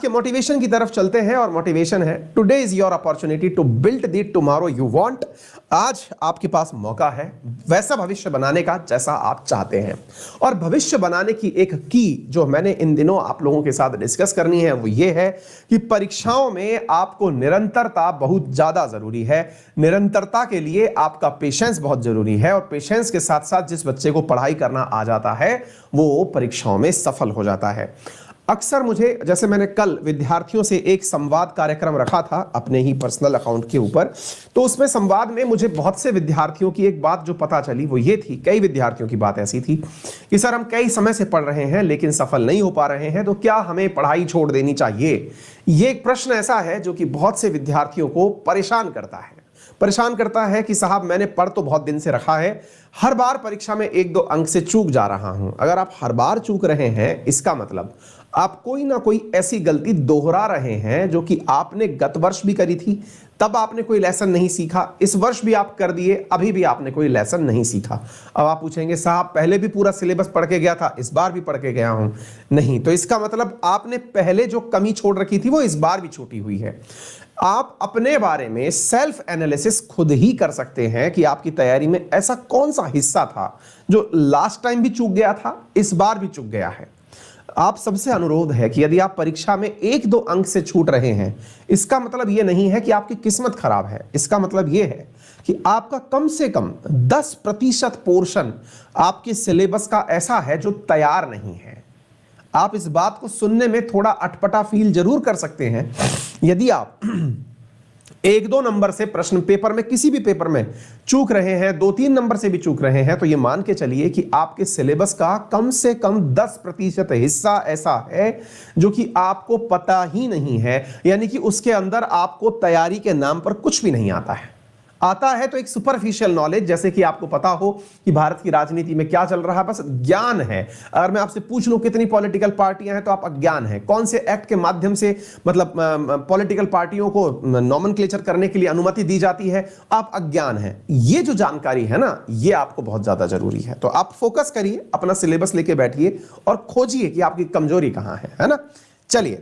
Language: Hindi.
ओके, मोटिवेशन की तरफ चलते हैं और मोटिवेशन है today is your opportunity to build the tomorrow you want. आज आपके पास मौका है वैसा भविष्य बनाने का जैसा आप चाहते हैं। और भविष्य बनाने की एक की जो मैंने इन दिनों आप लोगों के साथ डिस्कस करनी है वो ये है कि परीक्षाओं में आपको निरंतरता बहुत ज्यादा जरूरी है। निरंतरता के लिए आपका पेशेंस बहुत जरूरी है और पेशेंस के साथ साथ जिस बच्चे को पढ़ाई करना आ जाता है वो परीक्षाओं में सफल हो जाता है। अक्सर मुझे, जैसे मैंने कल विद्यार्थियों से एक संवाद कार्यक्रम रखा था अपने ही पर्सनल अकाउंट के ऊपर, तो उसमें संवाद में मुझे बहुत से विद्यार्थियों की एक बात जो पता चली वो ये थी, कई विद्यार्थियों की बात ऐसी थी कि सर हम कई समय से पढ़ रहे हैं लेकिन सफल नहीं हो पा रहे हैं, तो क्या हमें पढ़ाई छोड़ देनी चाहिए? ये एक प्रश्न ऐसा है जो कि बहुत से विद्यार्थियों को परेशान करता है कि साहब मैंने पढ़ तो बहुत दिन से रखा है, हर बार परीक्षा में 1-2 अंक से चूक जा रहा हूं। अगर आप हर बार चूक रहे हैं इसका मतलब आप कोई ना कोई ऐसी गलती दोहरा रहे हैं जो कि आपने गत वर्ष भी करी थी, तब आपने कोई लेसन नहीं सीखा, इस वर्ष भी आप कर दिए, अभी भी आपने कोई लेसन नहीं सीखा। अब आप पूछेंगे साहब पहले भी पूरा सिलेबस पढ़ के गया था, इस बार भी पढ़ के गया हूं। नहीं, तो इसका मतलब आपने पहले जो कमी छोड़ रखी थी वो इस बार भी छूटी हुई है। आप अपने बारे में सेल्फ एनालिसिस खुद ही कर सकते हैं कि आपकी तैयारी में ऐसा कौन सा हिस्सा था जो लास्ट टाइम भी चूक गया था, इस बार भी चूक गया है। आप सबसे अनुरोध है कि यदि आप परीक्षा में 1-2 अंक से छूट रहे हैं, इसका मतलब यह नहीं है कि आपकी किस्मत खराब है। इसका मतलब यह है कि आपका कम से कम 10% पोर्शन आपके सिलेबस का ऐसा है जो तैयार नहीं है। आप इस बात को सुनने में थोड़ा अटपटा फील जरूर कर सकते हैं। यदि आप 1-2 नंबर से प्रश्न पेपर में, किसी भी पेपर में चूक रहे हैं, 2-3 नंबर से भी चूक रहे हैं, तो यह मान के चलिए कि आपके सिलेबस का कम से कम 10% हिस्सा ऐसा है जो कि आपको पता ही नहीं है, यानी कि उसके अंदर आपको तैयारी के नाम पर कुछ भी नहीं आता है तो एक सुपरफिशियल नॉलेज, जैसे कि आपको पता हो कि भारत की राजनीति में क्या चल रहा है, बस ज्ञान है। अगर मैं आपसे पूछ लूं कितनी पॉलिटिकल पार्टियां हैं तो आप अज्ञान है। कौन से एक्ट के माध्यम से मतलब पॉलिटिकल पार्टियों को नॉमेनक्लेचर करने के लिए अनुमति दी जाती है, आप अज्ञान है। ये जो जानकारी है ना, ये आपको बहुत ज्यादा जरूरी है। तो आप फोकस करिए, अपना सिलेबस लेके बैठिए और खोजिए कि आपकी कमजोरी कहां है ना। चलिए